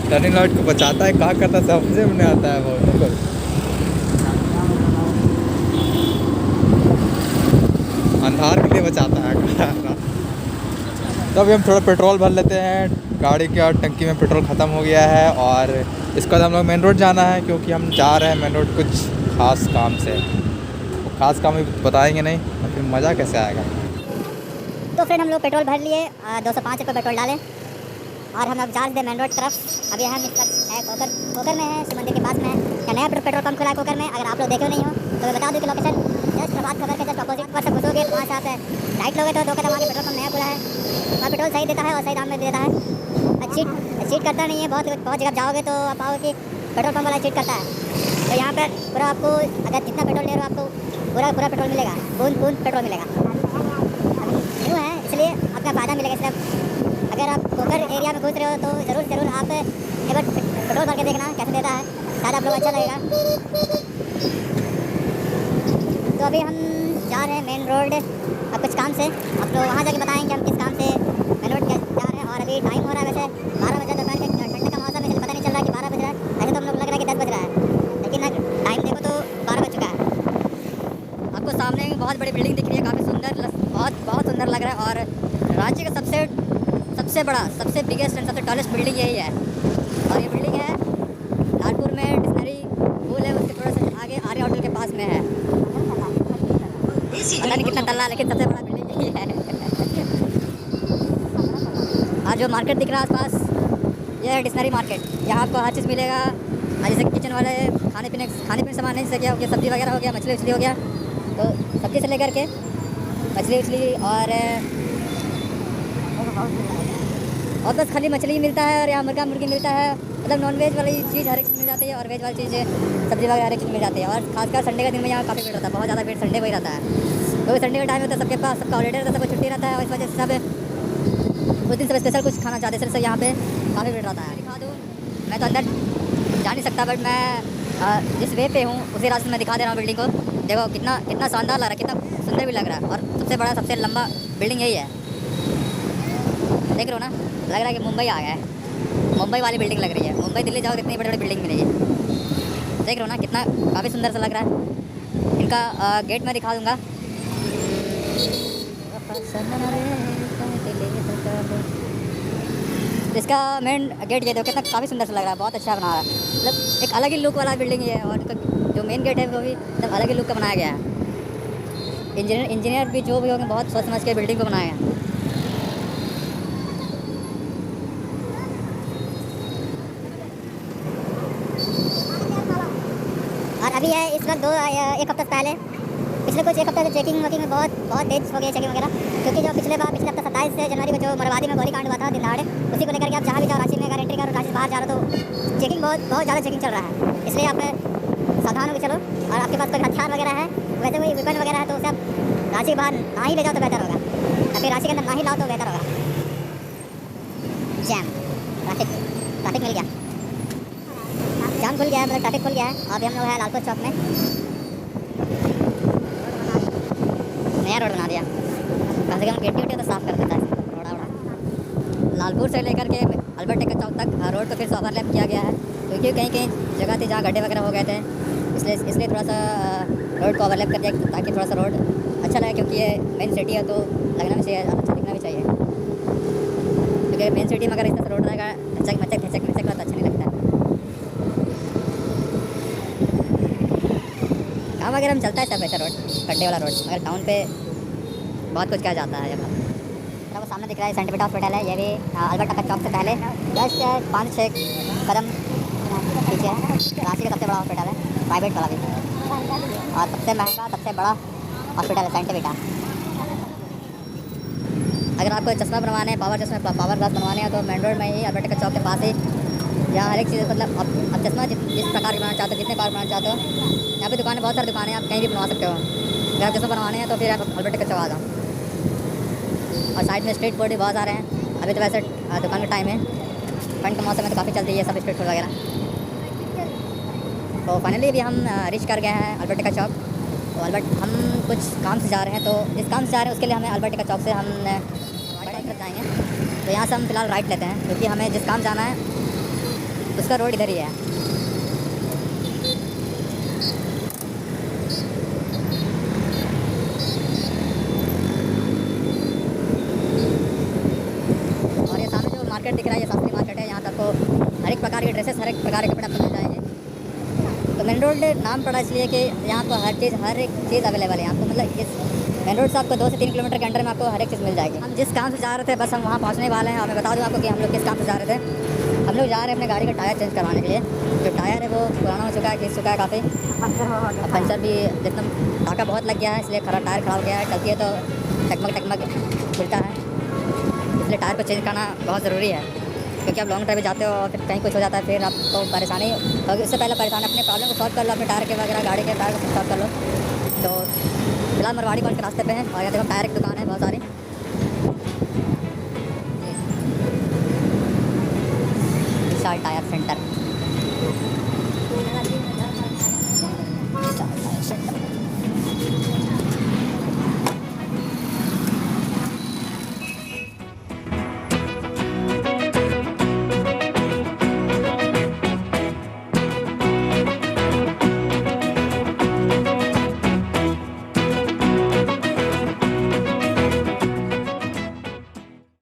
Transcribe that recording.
Turning light को बचाता है, कहाँ करता है समझे में नहीं आता है वो। अंधार के लिए बचाता है। तो अभी हम थोड़ा पेट्रोल भर लेते हैं, गाड़ी का टंकी में पेट्रोल ख़त्म हो गया है। और इसके बाद हम लोग मेन रोड जाना है, क्योंकि हम जा रहे हैं मेन रोड कुछ ख़ास काम से। तो ख़ास काम भी बताएंगे नहीं तो फिर मज़ा कैसे आएगा। तो फ्रेंड हम लोग पेट्रोल भर लिए, 205 रुपये पेट्रोल डालें और हम लोग जा रहे थे मेन रोड तरफ। अभी हम इस वक्त है कोकर में है, शिव मंदिर के पास में है। या नया पेट्रोल पंप खुला है कोकर में, अगर आप लोग देखे नहीं हो तो मैं बता दूँ कि लोकेशन जस्ट प्रभात खबर के जस्ट अपोजिट पर से घुसोगे तो वहाँ से आप राइट लोगे तो 2 कदम आगे पेट्रोल पंप नया खुला है। वहाँ पेट्रोल सही देता है और सही दाम में देता है। चीट करता नहीं है। बहुत जगह जाओगे तो आप पाओगे कि पेट्रोल पंप वाला चीट करता है। तो यहाँ पर पूरा आपको अगर जितना पेट्रोल ले रहे हो आपको पूरा पेट्रोल मिलेगा, बूंद पेट्रोल मिलेगा। न्यू है इसलिए आपका फ़ायदा मिलेगा। सिर्फ अगर आप कोकर एरिया में घुस रहे हो तो ज़रूर आप एक बार पेट्रोल भर के देखना कैसे देता है, शायद आप लोग अच्छा लगेगा। तो अभी हम जा रहे हैं मेन रोड अब कुछ काम से। आप लोग वहाँ जाके बताएंगे हम किस काम से मेन रोड जा रहे हैं। और अभी टाइम हो रहा है वैसे 12 बजे, दोपहर के ठंड का मौसम है इसलिए पता नहीं चल रहा है कि 12 बज रहा है। वैसे तो हम लोग लग रहा है कि 10 बज रहा है, लेकिन टाइम देखो तो 12 बज चुका है। आपको सामने बहुत बड़ी बिल्डिंग दिख रही है, काफ़ी सुंदर, बहुत सुंदर लग रहा है। और राज्य का सबसे बड़ा, सबसे बिगेस्ट एंड सबसे टॉलेस्ट बिल्डिंग यही है। और ये बिल्डिंग है लालपुर में, डिक्शनरी स्कूल है उसके थोड़ा सा आगे आर्या होटल के पास में है। पता नहीं कितना तल्ला, लेकिन सबसे बड़ा बिल्डिंग यही है। और जो मार्केट दिख रहा है आसपास ये है डिक्शनरी मार्केट। यहाँ आपको हर चीज़ मिलेगा, जैसे किचन वाले खाने पीने सामान नहीं, जैसे क्या हो गया, सब्ज़ी वगैरह हो गया, मछली हो गया। तो सब्ज़ी से लेकर के मछली और बस खाली मछली ही मिलता है। और यहाँ मुर्गा मुर्गी मिलता है, मतलब नॉन वेज वाली चीज़ हर एक चीज़ मिल जाती है और वेज वाली चीज़ सब्ज़ी वगैरह हर एक चीज़ मिल जाती है। और खासकर संडे का दिन में यहाँ काफ़ी भीड़ रहता है, बहुत ज़्यादा भीड़ संडे को ही रहता है। क्योंकि संडे का टाइम होता है सबके पास, सबका हॉलीडे रहता है, सबको छुट्टी रहता है। और इस वजह से सब उस दिन सब स्पेशल कुछ खाना चाहते हैं, सिर्फ यहाँ पे काफ़ी भीड़ रहता है। दिखा दूँ मैं तो अंदर जा नहीं सकता, बट मैं जिस वे पे हूँ उसी रास्ते में दिखा दे रहा हूँ बिल्डिंग को। देखो कितना शानदार लग रहा है, कितना सुंदर भी लग रहा है। और सबसे बड़ा सबसे लंबा बिल्डिंग यही है, देख रहे हो ना। लग रहा है कि मुंबई आ गया है, मुंबई वाली बिल्डिंग लग रही है। मुंबई दिल्ली जाओ इतनी बड़ी बड़ी बिल्डिंग मिलेगी, देख रहे हो ना, कितना काफ़ी सुंदर सा लग रहा है। इनका गेट मैं दिखा दूँगा। इसका मेन गेट ये देखो कितना काफ़ी सुंदर सा लग रहा है, बहुत अच्छा बना रहा है। मतलब एक अलग ही लुक वाला बिल्डिंग है। और इसका जो मेन गेट है वो भी एकदम अलग ही लुक का बनाया गया है। इंजीनियर भी जो भी होंगे बहुत सोच समझ के बिल्डिंग को बनाया है। और अभी है इस वक्त एक हफ्ते पहले, पिछले कुछ एक हफ्ते से चेकिंग वकिंग में बहुत तेज हो गई चेकिंग वगैरह। क्योंकि जो पिछले हफ्ते 27 जनवरी को जो मरवादी में गोलीकांड हुआ था दिन दहाड़े, उसी को लेकर के आप जहाँ भी जाओ रांची में अगर एंट्री करो, रांची बाहर जा रहे हो तो चेकिंग बहुत ज़्यादा चेकिंग चल रहा है। इसलिए आप सावधान होकर चलो। और आपके पास कोई हथियार वगैरह है, वैसे कोई वेपन वगैरह है तो उसे आप रांची के बाहर ना ही ले जाओ तो बेहतर होगा, या फिर रांची के अंदर ना ही लाओ तो बेहतर होगा। जैम ट्रैफिक मिल गया, जाम खुल गया है, मतलब ट्रैफिक खुल गया है। अभी हम लोग हैं लालपुर चौक में, नया रोड बना दिया। कम से कम गिट्टी तो साफ़ कर देता है रोड़ा। लालपुर से लेकर के अल्बर्ट टेकर चौक तक रोड को फिर से ओवरलैप किया गया है, क्योंकि कहीं जगह थी जहाँ गड्ढे वगैरह हो गए थे। इसलिए थोड़ा सा रोड को ओवरलैप कर दिया ताकि थोड़ा सा रोड अच्छा लगे। क्योंकि ये मेन सिटी है तो लगना भी चाहिए, अच्छा दिखना भी चाहिए। क्योंकि मेन सिटी में अगर इस तरह रोड रहेगा खचक तो अच्छा नहीं लगता है। काम वगैरह में चलता है सब ऐसा रोड, गड्ढे वाला रोड, मगर टाउन पे बहुत कुछ किया जाता है। जब वो सामने दिख रहा है सेंट पीटर हॉस्पिटल है, ये भी अल्बर्ट टेकर चौक से पहले जस्ट 5-6 कदम पीछे है। रांची का सबसे बड़ा हॉस्पिटल है, प्राइवेट वाला भी, और सबसे महंगा सबसे बड़ा हॉस्पिटल है सेंट पीटर। अगर आपको चश्मा बनवाने हैं, पावर ग्लास बनवाने हैं तो मेन रोड में ही अल्बर्ट टेकर चौक के पास ही, यहाँ हर एक चीज़ मतलब अब चश्मा जिस प्रकार के बनाना चाहते हो, जितने पावर बनाना चाहते हो, यहाँ पे दुकानें बहुत सारी दुकानें हैं, आप कहीं भी बनवा सकते हो। अगर आप चश्मा बनवाने हैं तो फिर आप अल्बर्ट टेकर चौक आ जाओ। और साइड में स्ट्रीट फूड भी बहुत आ रहे हैं। अभी तो वैसे दुकान का टाइम है, ठंड का मौसम है तो काफ़ी चल रही है सब स्ट्रीट फूड वगैरह। तो फाइनली अभी हम रीच कर गए हैं अल्बर्ट टेकर चौक। तो हम कुछ काम से जा रहे हैं, तो जिस काम से जा रहे हैं उसके लिए हमें अल्बर्ट टेकर चौक से हम बड़ी तरफ जाएंगे। तो यहाँ से हम फिलहाल राइट लेते हैं, क्योंकि हमें जिस काम जाना है उसका रोड इधर ही है। और ये सामने जो मार्केट दिख रहा है ये शास्त्री मार्केट है। यहाँ तक आपको हर एक प्रकार के ड्रेसेस, हर एक प्रकार के कपड़े आपको मिल जाएंगे। तो मेन रोड नाम पड़ा इसलिए कि यहाँ पर हर एक चीज़ अवेलेबल है। आपको मतलब इस मेन रोड से आपको 2 से 3 किलोमीटर के अंडर में आपको हर एक चीज़ मिल जाएगी। हम जिस काम से जा रहे थे बस हम वहाँ पहुँचने वाले हैं। और मैं बता दूँ आपको कि हम लोग किस काम से जा रहे थे। हम लोग जा रहे हैं अपने गाड़ी का टायर चेंज करवाने के लिए। जो टायर है वो पुराना हो चुका है, घिस चुका है काफ़ी। पंचर भी जितना टाका बहुत लग गया है, इसलिए टायर खराब हो गया है। टंकी है तो टकमक खुलता है, इसलिए टायर को चेंज करना बहुत ज़रूरी है। क्योंकि आप लॉन्ग ड्राइव जाते हो और फिर कहीं कुछ हो जाता है, फिर आपको परेशानी होगी। उससे पहले परेशानी अपने प्रॉब्लम को सॉल्व कर लो, अपने टायर के वगैरह गाड़ी के टायर को सॉल्व कर लो। तो फिलहाल मरवाड़ी गंज के रास्ते पे हैं और यहाँ देखो टायर की दुकान है बहुत सारी। विशाल टायर सेंटर।